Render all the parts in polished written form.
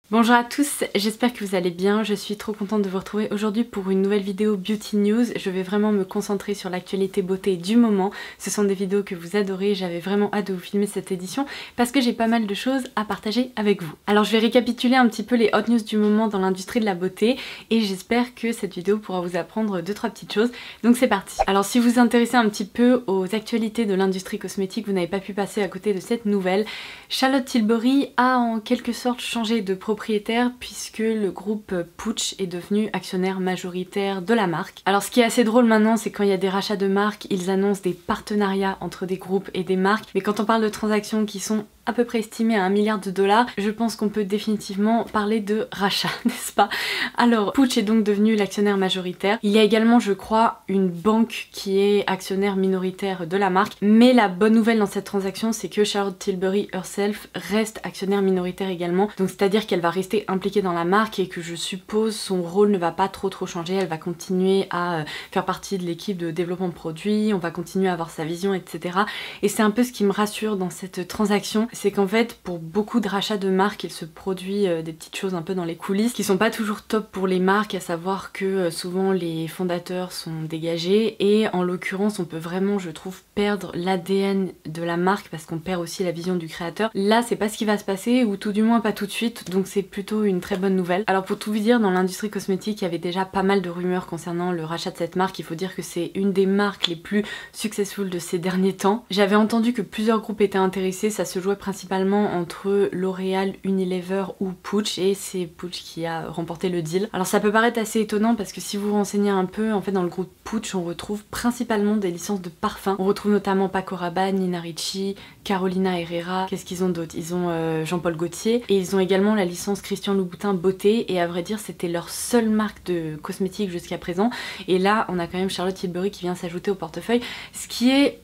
Bonjour à tous, j'espère que vous allez bien, je suis trop contente de vous retrouver aujourd'hui pour une nouvelle vidéo Beauty News. Je vais vraiment me concentrer sur l'actualité beauté du moment. Ce sont des vidéos que vous adorez, j'avais vraiment hâte de vous filmer cette édition parce que j'ai pas mal de choses à partager avec vous. Alors je vais récapituler un petit peu les hot news du moment dans l'industrie de la beauté et j'espère que cette vidéo pourra vous apprendre 2-3 petites choses. Donc c'est parti. Alors si vous vous intéressez un petit peu aux actualités de l'industrie cosmétique, vous n'avez pas pu passer à côté de cette nouvelle. Charlotte Tilbury a en quelque sorte changé de propriétaire puisque le groupe Puig est devenu actionnaire majoritaire de la marque. Alors ce qui est assez drôle maintenant, c'est quand il y a des rachats de marques, ils annoncent des partenariats entre des groupes et des marques, mais quand on parle de transactions qui sont à peu près estimé à 1 milliard de dollars, je pense qu'on peut définitivement parler de rachat, n'est-ce pas? Alors, Puig est donc devenu l'actionnaire majoritaire. Il y a également, je crois, une banque qui est actionnaire minoritaire de la marque, mais la bonne nouvelle dans cette transaction, c'est que Charlotte Tilbury herself reste actionnaire minoritaire également, donc c'est-à-dire qu'elle va rester impliquée dans la marque et que je suppose son rôle ne va pas trop changer, elle va continuer à faire partie de l'équipe de développement de produits, on va continuer à avoir sa vision, etc. Et c'est un peu ce qui me rassure dans cette transaction, c'est qu'en fait pour beaucoup de rachats de marques il se produit des petites choses un peu dans les coulisses qui sont pas toujours top pour les marques, à savoir que souvent les fondateurs sont dégagés et en l'occurrence on peut vraiment, je trouve, perdre l'ADN de la marque parce qu'on perd aussi la vision du créateur. Là c'est pas ce qui va se passer, ou tout du moins pas tout de suite, donc c'est plutôt une très bonne nouvelle. Alors pour tout vous dire, dans l'industrie cosmétique il y avait déjà pas mal de rumeurs concernant le rachat de cette marque. Il faut dire que c'est une des marques les plus successful de ces derniers temps. J'avais entendu que plusieurs groupes étaient intéressés, ça se jouait principalement entre L'Oréal, Unilever ou Puig, et c'est Puig qui a remporté le deal. Alors ça peut paraître assez étonnant parce que si vous vous renseignez un peu, en fait dans le groupe Puig on retrouve principalement des licences de parfums. On retrouve notamment Paco Rabanne, Nina Ricci, Carolina Herrera, qu'est-ce qu'ils ont d'autre? Ils ont Jean-Paul Gaultier et ils ont également la licence Christian Louboutin Beauté, et à vrai dire c'était leur seule marque de cosmétiques jusqu'à présent, et là on a quand même Charlotte Tilbury qui vient s'ajouter au portefeuille, ce qui est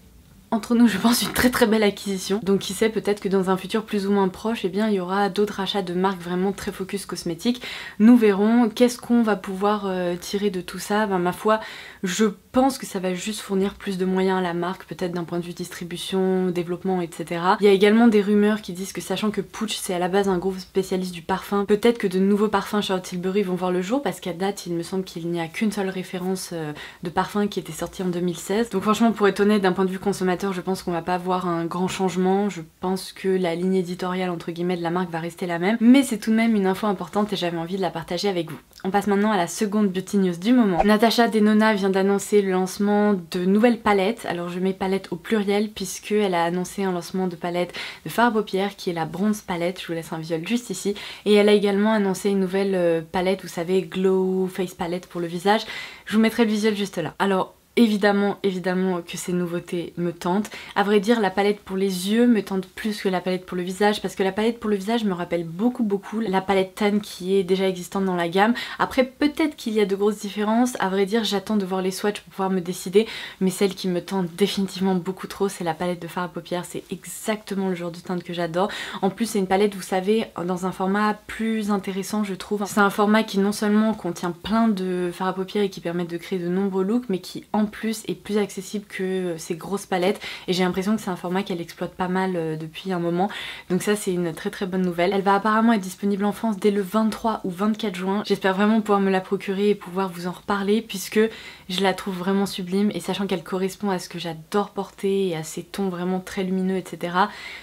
entre nous je pense une très belle acquisition. Donc qui sait, peut-être que dans un futur plus ou moins proche, eh bien il y aura d'autres rachats de marques vraiment très focus cosmétiques. Nous verrons. Qu'est-ce qu'on va pouvoir tirer de tout ça? Ben, ma foi, je pense que ça va juste fournir plus de moyens à la marque, peut-être d'un point de vue distribution, développement, etc. Il y a également des rumeurs qui disent que, sachant que Puig c'est à la base un groupe spécialiste du parfum, peut-être que de nouveaux parfums Charlotte Tilbury vont voir le jour, parce qu'à date il me semble qu'il n'y a qu'une seule référence de parfum qui était sortie en 2016. Donc franchement, pour être honnête, d'un point de vue consommateur, je pense qu'on va pas voir un grand changement. Je pense que la ligne éditoriale entre guillemets de la marque va rester la même, mais c'est tout de même une info importante et j'avais envie de la partager avec vous. On passe maintenant à la seconde beauty news du moment. Natasha Denona vient d'annoncer le lancement de nouvelles palettes. Alors je mets palette au pluriel puisqu'elle a annoncé un lancement de palette de fard à paupières qui est la Bronze Palette. Je vous laisse un visuel juste ici. Et elle a également annoncé une nouvelle palette, vous savez, Glow Face Palette pour le visage. Je vous mettrai le visuel juste là. Alors évidemment que ces nouveautés me tentent. À vrai dire, la palette pour les yeux me tente plus que la palette pour le visage, parce que la palette pour le visage me rappelle beaucoup la palette tan qui est déjà existante dans la gamme. Après peut-être qu'il y a de grosses différences, à vrai dire j'attends de voir les swatchs pour pouvoir me décider, mais celle qui me tente définitivement beaucoup trop, c'est la palette de fard à paupières. C'est exactement le genre de teinte que j'adore. En plus c'est une palette, vous savez, dans un format plus intéressant je trouve. C'est un format qui non seulement contient plein de fard à paupières et qui permet de créer de nombreux looks, mais qui en plus est plus accessible que ces grosses palettes, et j'ai l'impression que c'est un format qu'elle exploite pas mal depuis un moment, donc ça c'est une très bonne nouvelle. Elle va apparemment être disponible en France dès le 23 ou 24 juin. J'espère vraiment pouvoir me la procurer et pouvoir vous en reparler puisque je la trouve vraiment sublime, et sachant qu'elle correspond à ce que j'adore porter et à ces tons vraiment très lumineux, etc.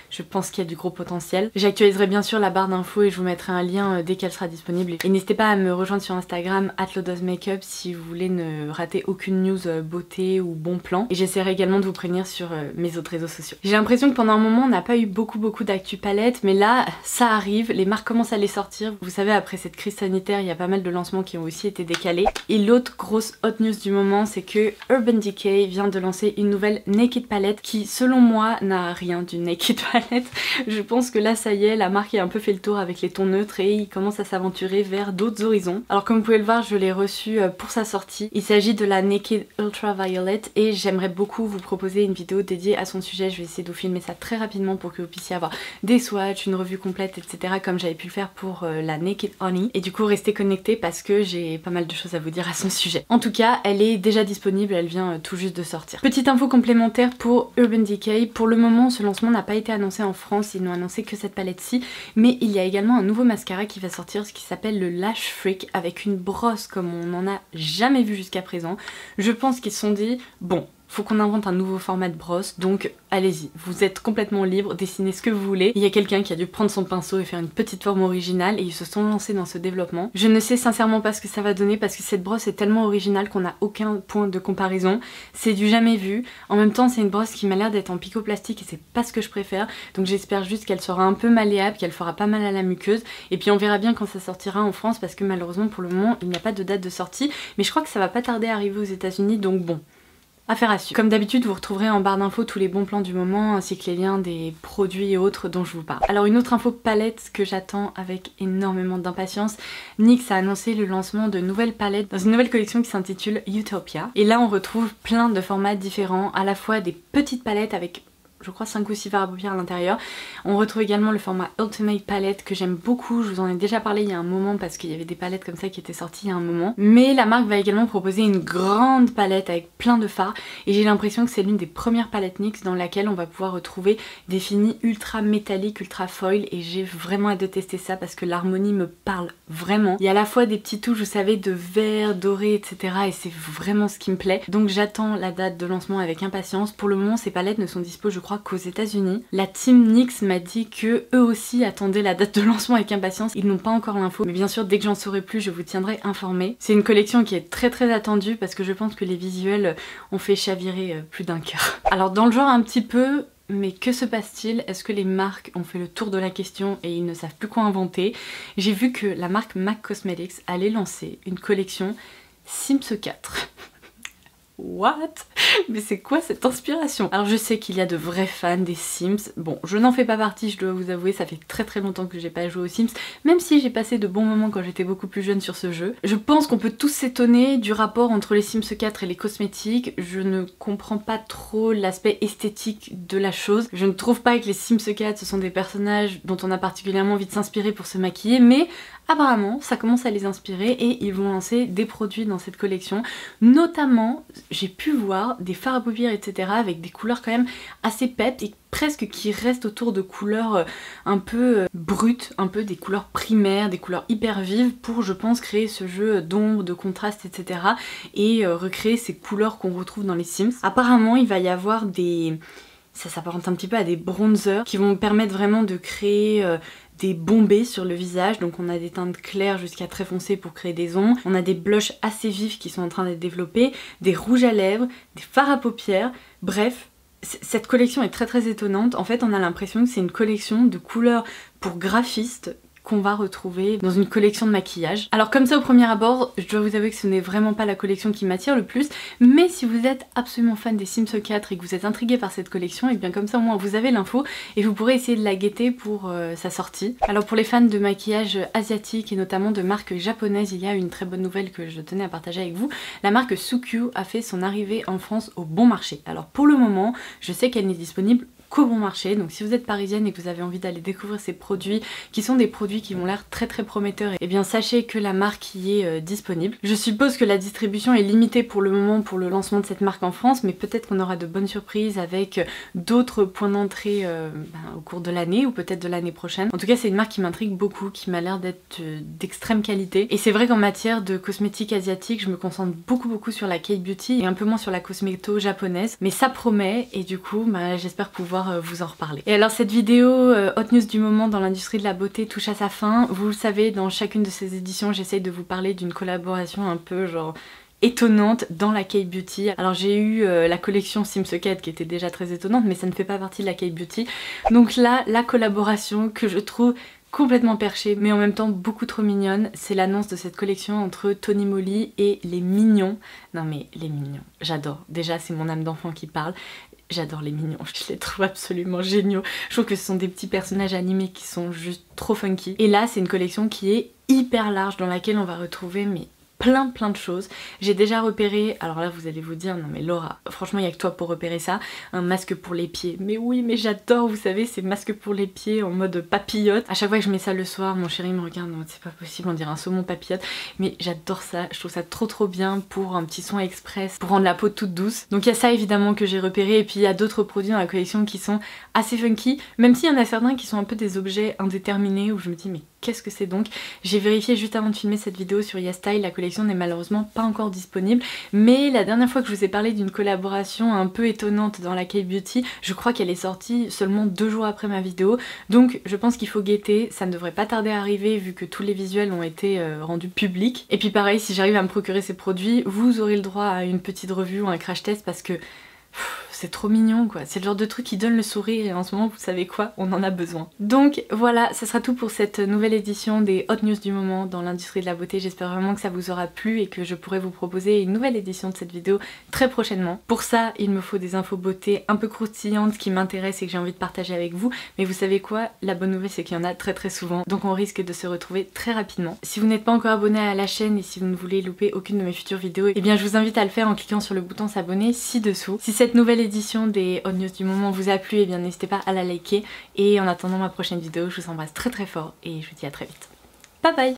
Je pense qu'il y a du gros potentiel. J'actualiserai bien sûr la barre d'infos et je vous mettrai un lien dès qu'elle sera disponible, et n'hésitez pas à me rejoindre sur Instagram @lodosmakeup si vous voulez ne rater aucune news beauté ou bon plan, et j'essaierai également de vous prévenir sur mes autres réseaux sociaux. J'ai l'impression que pendant un moment on n'a pas eu beaucoup d'actu palette, mais là ça arrive, les marques commencent à les sortir. Vous savez, après cette crise sanitaire il y a pas mal de lancements qui ont aussi été décalés, et l'autre grosse hot news du moment c'est que Urban Decay vient de lancer une nouvelle Naked Palette qui selon moi n'a rien d'une Naked Palette. Je pense que là ça y est, la marque a un peu fait le tour avec les tons neutres et il commence à s'aventurer vers d'autres horizons. Alors comme vous pouvez le voir, je l'ai reçu pour sa sortie. Il s'agit de la Naked Ultra Ultraviolet et j'aimerais beaucoup vous proposer une vidéo dédiée à son sujet. Je vais essayer de vous filmer ça très rapidement pour que vous puissiez avoir des swatchs, une revue complète, etc. comme j'avais pu le faire pour la Naked Honey. Et du coup restez connectés parce que j'ai pas mal de choses à vous dire à son sujet. En tout cas, elle est déjà disponible, elle vient tout juste de sortir. Petite info complémentaire pour Urban Decay. Pour le moment, ce lancement n'a pas été annoncé en France, ils n'ont annoncé que cette palette-ci, mais il y a également un nouveau mascara qui va sortir, ce qui s'appelle le Lash Freak, avec une brosse comme on n'en a jamais vu jusqu'à présent. Je pense qu'ils se sont dit, bon, faut qu'on invente un nouveau format de brosse, donc allez-y, vous êtes complètement libre, dessinez ce que vous voulez. Il y a quelqu'un qui a dû prendre son pinceau et faire une petite forme originale et ils se sont lancés dans ce développement. Je ne sais sincèrement pas ce que ça va donner parce que cette brosse est tellement originale qu'on n'a aucun point de comparaison. C'est du jamais vu. En même temps, c'est une brosse qui m'a l'air d'être en picoplastique et c'est pas ce que je préfère. Donc j'espère juste qu'elle sera un peu malléable, qu'elle fera pas mal à la muqueuse. Et puis on verra bien quand ça sortira en France parce que malheureusement pour le moment, il n'y a pas de date de sortie. Mais je crois que ça va pas tarder à arriver aux États-Unis, donc bon. Affaire à suivre. Comme d'habitude, vous retrouverez en barre d'infos tous les bons plans du moment ainsi que les liens des produits et autres dont je vous parle. Alors une autre info palette que j'attends avec énormément d'impatience, NYX a annoncé le lancement de nouvelles palettes dans une nouvelle collection qui s'intitule Utopia. Et là on retrouve plein de formats différents, à la fois des petites palettes avec je crois 5 ou 6 fards à paupières à l'intérieur. On retrouve également le format Ultimate Palette que j'aime beaucoup, je vous en ai déjà parlé il y a un moment parce qu'il y avait des palettes comme ça qui étaient sorties il y a un moment. Mais la marque va également proposer une grande palette avec plein de fards et j'ai l'impression que c'est l'une des premières palettes NYX dans laquelle on va pouvoir retrouver des finis ultra métalliques, ultra foil et j'ai vraiment hâte de tester ça parce que l'harmonie me parle vraiment. Il y a à la fois des petits touches, vous savez, de vert, doré, etc. et c'est vraiment ce qui me plaît. Donc j'attends la date de lancement avec impatience. Pour le moment, ces palettes ne sont dispo, je crois, qu'aux États-Unis. La team NYX m'a dit que eux aussi attendaient la date de lancement avec impatience. Ils n'ont pas encore l'info, mais bien sûr dès que j'en saurai plus, je vous tiendrai informé. C'est une collection qui est très attendue parce que je pense que les visuels ont fait chavirer plus d'un cœur. Alors dans le genre un petit peu, mais que se passe-t-il? Est-ce que les marques ont fait le tour de la question et ils ne savent plus quoi inventer? J'ai vu que la marque MAC Cosmetics allait lancer une collection Sims 4. What? Mais c'est quoi cette inspiration? Alors je sais qu'il y a de vrais fans des Sims. Bon, je n'en fais pas partie, je dois vous avouer, ça fait très longtemps que j'ai pas joué aux Sims, même si j'ai passé de bons moments quand j'étais beaucoup plus jeune sur ce jeu. Je pense qu'on peut tous s'étonner du rapport entre les Sims 4 et les cosmétiques. Je ne comprends pas trop l'aspect esthétique de la chose. Je ne trouve pas que les Sims 4 ce sont des personnages dont on a particulièrement envie de s'inspirer pour se maquiller, mais apparemment ça commence à les inspirer et ils vont lancer des produits dans cette collection. Notamment, j'ai pu voir des fards à paupières, etc. avec des couleurs quand même assez pep et presque qui restent autour de couleurs un peu brutes, un peu des couleurs primaires, des couleurs hyper vives pour, je pense, créer ce jeu d'ombre, de contraste, etc. et recréer ces couleurs qu'on retrouve dans les Sims. Apparemment, il va y avoir des... ça s'apparente un petit peu à des bronzers qui vont permettre vraiment de créer des bombés sur le visage, donc on a des teintes claires jusqu'à très foncées pour créer des ombres, on a des blushs assez vifs qui sont en train d'être développés, des rouges à lèvres, des fards à paupières, bref, cette collection est très étonnante. En fait on a l'impression que c'est une collection de couleurs pour graphistes qu'on va retrouver dans une collection de maquillage. Alors comme ça au premier abord, je dois vous avouer que ce n'est vraiment pas la collection qui m'attire le plus, mais si vous êtes absolument fan des Sims 4 et que vous êtes intrigué par cette collection, et bien comme ça au moins vous avez l'info et vous pourrez essayer de la guetter pour sa sortie. Alors pour les fans de maquillage asiatique et notamment de marques japonaises, il y a une très bonne nouvelle que je tenais à partager avec vous. La marque Suikyu a fait son arrivée en France au bon marché. Alors pour le moment, je sais qu'elle n'est disponible qu'au bon marché, donc si vous êtes parisienne et que vous avez envie d'aller découvrir ces produits qui sont des produits qui ont l'air très prometteurs, et bien sachez que la marque y est disponible. Je suppose que la distribution est limitée pour le moment pour le lancement de cette marque en France, mais peut-être qu'on aura de bonnes surprises avec d'autres points d'entrée au cours de l'année ou peut-être de l'année prochaine. En tout cas c'est une marque qui m'intrigue beaucoup, qui m'a l'air d'être d'extrême qualité et c'est vrai qu'en matière de cosmétiques asiatiques je me concentre beaucoup sur la K-beauty et un peu moins sur la cosméto japonaise, mais ça promet et du coup j'espère pouvoir vous en reparler. Et alors cette vidéo hot news du moment dans l'industrie de la beauté touche à sa fin. Vous le savez, dans chacune de ces éditions j'essaye de vous parler d'une collaboration un peu genre étonnante dans la K-beauty. Alors j'ai eu la collection Sims 4 qui était déjà très étonnante, mais ça ne fait pas partie de la K-beauty. Donc là, la collaboration que je trouve complètement perchée mais en même temps beaucoup trop mignonne, c'est l'annonce de cette collection entre Tony Moly et les Mignons. Non mais les Mignons, j'adore. Déjà c'est mon âme d'enfant qui parle. J'adore les Mignons, je les trouve absolument géniaux. Je trouve que ce sont des petits personnages animés qui sont juste trop funky. Et là c'est une collection qui est hyper large dans laquelle on va retrouver mais plein de choses. J'ai déjà repéré, alors là vous allez vous dire non mais Laura, franchement il n'y a que toi pour repérer ça, un masque pour les pieds. Mais oui, mais j'adore, vous savez, ces masques pour les pieds en mode papillote. À chaque fois que je mets ça le soir, mon chéri me regarde, non c'est pas possible, on dirait un saumon papillote. Mais j'adore ça, je trouve ça trop bien pour un petit soin express, pour rendre la peau toute douce. Donc il y a ça évidemment que j'ai repéré, et puis il y a d'autres produits dans la collection qui sont assez funky, même s'il y en a certains qui sont un peu des objets indéterminés où je me dis mais qu'est-ce que c'est donc? J'ai vérifié juste avant de filmer cette vidéo sur YesStyle, la collection n'est malheureusement pas encore disponible, mais la dernière fois que je vous ai parlé d'une collaboration un peu étonnante dans la K-Beauty, je crois qu'elle est sortie seulement 2 jours après ma vidéo, donc je pense qu'il faut guetter, ça ne devrait pas tarder à arriver vu que tous les visuels ont été rendus publics. Et puis pareil, si j'arrive à me procurer ces produits, vous aurez le droit à une petite revue ou un crash test parce que c'est trop mignon quoi, c'est le genre de truc qui donne le sourire et en ce moment vous savez quoi, on en a besoin. Donc voilà, ça sera tout pour cette nouvelle édition des Hot News du moment dans l'industrie de la beauté. J'espère vraiment que ça vous aura plu et que je pourrai vous proposer une nouvelle édition de cette vidéo très prochainement. Pour ça, il me faut des infos beauté un peu croustillantes qui m'intéressent et que j'ai envie de partager avec vous, mais vous savez quoi, la bonne nouvelle c'est qu'il y en a très souvent, donc on risque de se retrouver très rapidement. Si vous n'êtes pas encore abonné à la chaîne et si vous ne voulez louper aucune de mes futures vidéos, eh bien je vous invite à le faire en cliquant sur le bouton s'abonner ci-dessous. Si cette nouvelle édition des Hot News du moment vous a plu, et bien n'hésitez pas à la liker, et en attendant ma prochaine vidéo, je vous embrasse très fort et je vous dis à très vite. Bye bye.